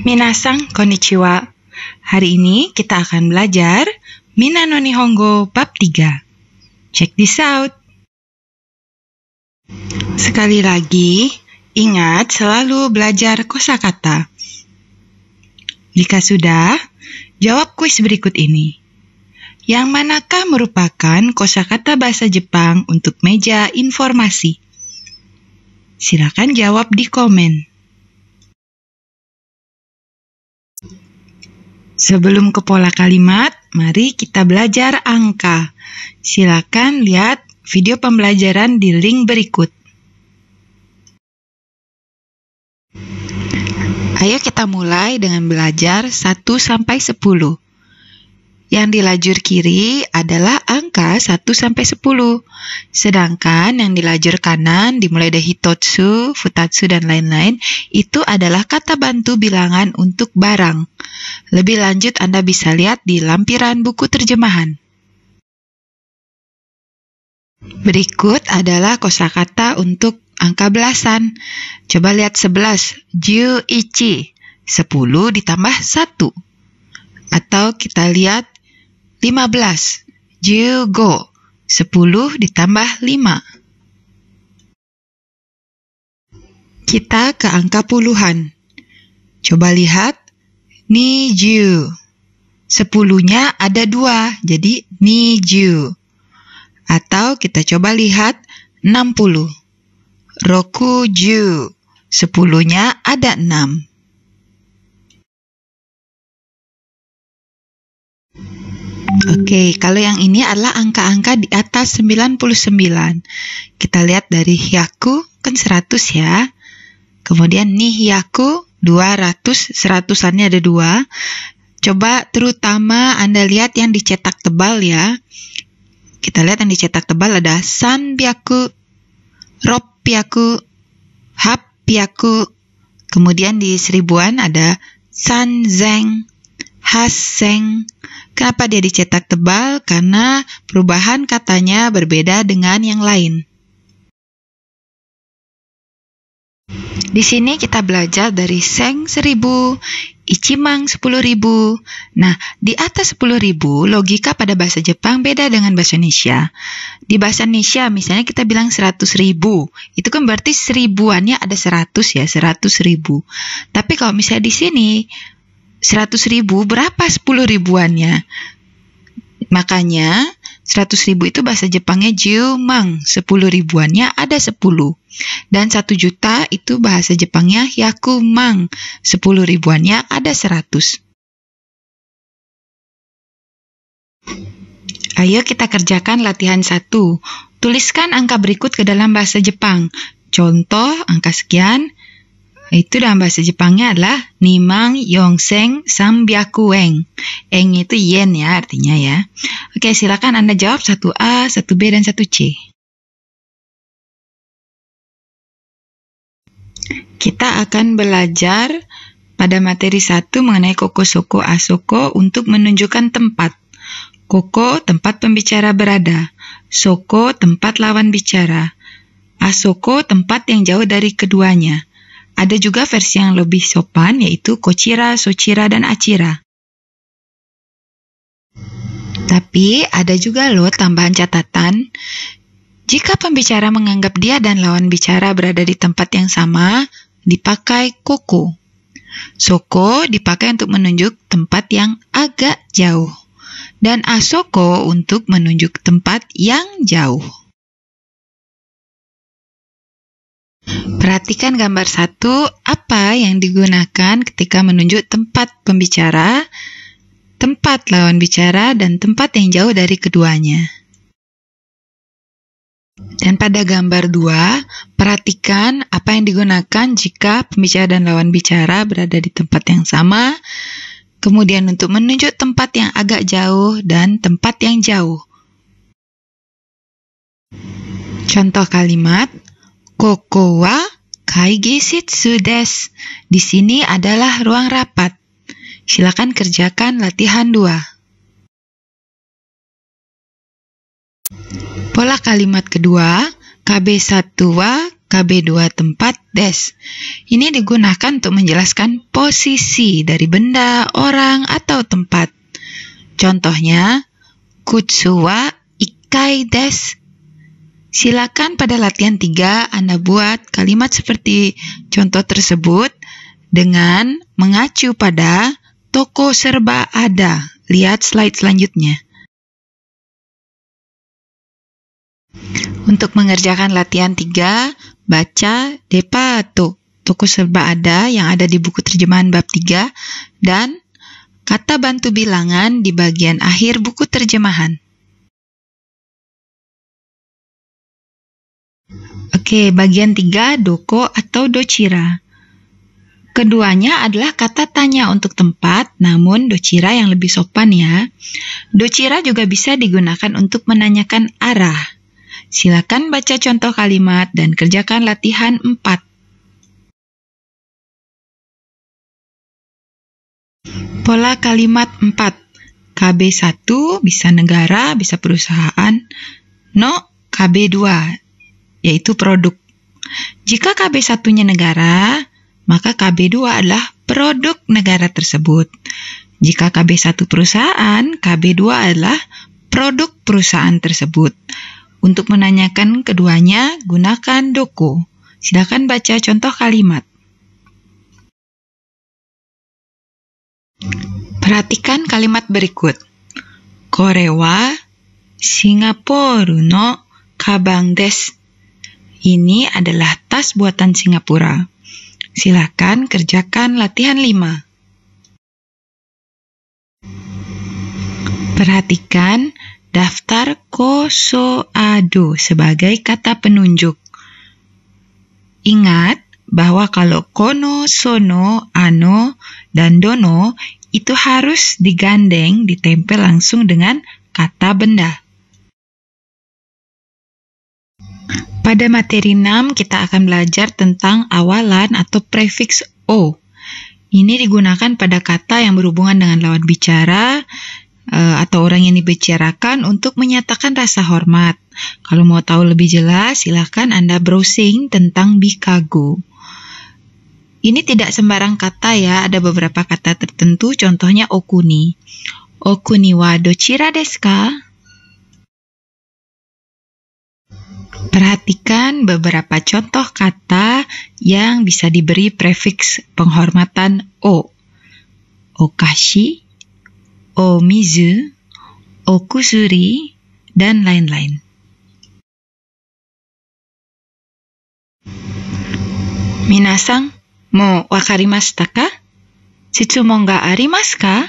Minasang konnichiwa. Hari ini kita akan belajar Mina no Nihongo bab 3. Check this out. Sekali lagi, ingat selalu belajar kosakata. Jika sudah, jawab kuis berikut ini. Yang manakah merupakan kosakata bahasa Jepang untuk meja informasi? Silakan jawab di komen. Sebelum ke pola kalimat, mari kita belajar angka. Silakan lihat video pembelajaran di link berikut. Ayo kita mulai dengan belajar 1 sampai 10. Yang di lajur kiri adalah angka 1 sampai 10. Sedangkan yang di lajur kanan dimulai dari hitotsu, futatsu, dan lain-lain itu adalah kata bantu bilangan untuk barang. Lebih lanjut Anda bisa lihat di lampiran buku terjemahan. Berikut adalah kosakata untuk angka belasan. Coba lihat 11, juichi, 10 ditambah 1. Atau kita lihat 15, jugo, 10 ditambah 5. Kita ke angka puluhan. Coba lihat, niju. 10-nya ada 2, jadi niju. Atau kita coba lihat 60. Rokuju. 10-nya ada 6. Oke, kalau yang ini adalah angka-angka di atas 99. Kita lihat dari hyaku, kan 100 ya. Kemudian nihyaku, 200, 100-annya ada 2. Coba terutama Anda lihat yang dicetak tebal ya. Kita lihat yang dicetak tebal ada sanbyaku, ropyaku, hapyaku. Kemudian di seribuan ada sanzeng, haseng. Kenapa dia dicetak tebal? Karena perubahan katanya berbeda dengan yang lain. Di sini kita belajar dari seng 1000, ichimang 10.000. Nah, di atas 10.000, logika pada bahasa Jepang beda dengan bahasa Indonesia. Di bahasa Indonesia, misalnya kita bilang 100.000. Itu kan berarti seribuannya ada 100 ya, 100.000. Tapi kalau misalnya di sini, 100.000 berapa 10 ribuannya? Makanya 100.000 itu bahasa Jepangnya jumang, 10 ribuannya ada 10. Dan 1 juta itu bahasa Jepangnya hyakumang, 10 ribuannya ada 100. Ayo kita kerjakan latihan 1. Tuliskan angka berikut ke dalam bahasa Jepang. Contoh angka sekian. Itu dalam bahasa Jepangnya adalah nimang yongseng sambyaku eng. Eng itu yen ya artinya ya. Oke, silakan Anda jawab 1A, 1B, dan 1C. Kita akan belajar pada materi 1 mengenai koko soko asoko untuk menunjukkan tempat. Koko, tempat pembicara berada. Soko, tempat lawan bicara. Asoko, tempat yang jauh dari keduanya. Ada juga versi yang lebih sopan, yaitu kochira, sochira, dan achira. Tapi ada juga loh tambahan catatan. Jika pembicara menganggap dia dan lawan bicara berada di tempat yang sama, dipakai koko. Soko dipakai untuk menunjuk tempat yang agak jauh. Dan asoko untuk menunjuk tempat yang jauh. Perhatikan gambar 1, apa yang digunakan ketika menunjuk tempat pembicara, tempat lawan bicara, dan tempat yang jauh dari keduanya. Dan pada gambar 2, perhatikan apa yang digunakan jika pembicara dan lawan bicara berada di tempat yang sama, kemudian untuk menunjuk tempat yang agak jauh dan tempat yang jauh. Contoh kalimat, Koko wa kaigishitsu desu. Di sini adalah ruang rapat. Silakan kerjakan latihan 2. Pola kalimat kedua, KB1 wa KB2 tempat des. Ini digunakan untuk menjelaskan posisi dari benda, orang, atau tempat. Contohnya, kutsu wa ikkai desu. Silakan pada latihan 3 Anda buat kalimat seperti contoh tersebut dengan mengacu pada toko serba ada. Lihat slide selanjutnya. Untuk mengerjakan latihan 3, baca depato, toko serba ada yang ada di buku terjemahan bab 3, dan kata bantu bilangan di bagian akhir buku terjemahan. Oke, bagian 3, doko atau dochira. Keduanya adalah kata tanya untuk tempat, namun dochira yang lebih sopan ya. Dochira juga bisa digunakan untuk menanyakan arah. Silakan baca contoh kalimat dan kerjakan latihan 4. Pola kalimat 4. KB1 bisa negara, bisa perusahaan. No, KB2, yaitu produk. Jika KB1-nya negara, maka KB2 adalah produk negara tersebut. Jika KB1 perusahaan, KB2 adalah produk perusahaan tersebut. Untuk menanyakan keduanya, gunakan doko. Silakan baca contoh kalimat. Perhatikan kalimat berikut. Kore wa Singapore no kabang desu. Ini adalah tas buatan Singapura. Silakan kerjakan latihan 5. Perhatikan daftar kosoado sebagai kata penunjuk. Ingat bahwa kalau kono, sono, ano, dan dono itu harus digandeng, ditempel langsung dengan kata benda. Pada materi 6 kita akan belajar tentang awalan atau prefiks o. Ini digunakan pada kata yang berhubungan dengan lawan bicara atau orang yang dibicarakan untuk menyatakan rasa hormat. Kalau mau tahu lebih jelas, silakan Anda browsing tentang Bikago. Ini tidak sembarang kata ya, ada beberapa kata tertentu, contohnya okuni. Okuni wa dochira desu ka? Perhatikan beberapa contoh kata yang bisa diberi prefiks penghormatan o. Okashi, omizu, okusuri, dan lain-lain. Minasang, mo wakarimashita ka? Shitsumon ga arimasu ka?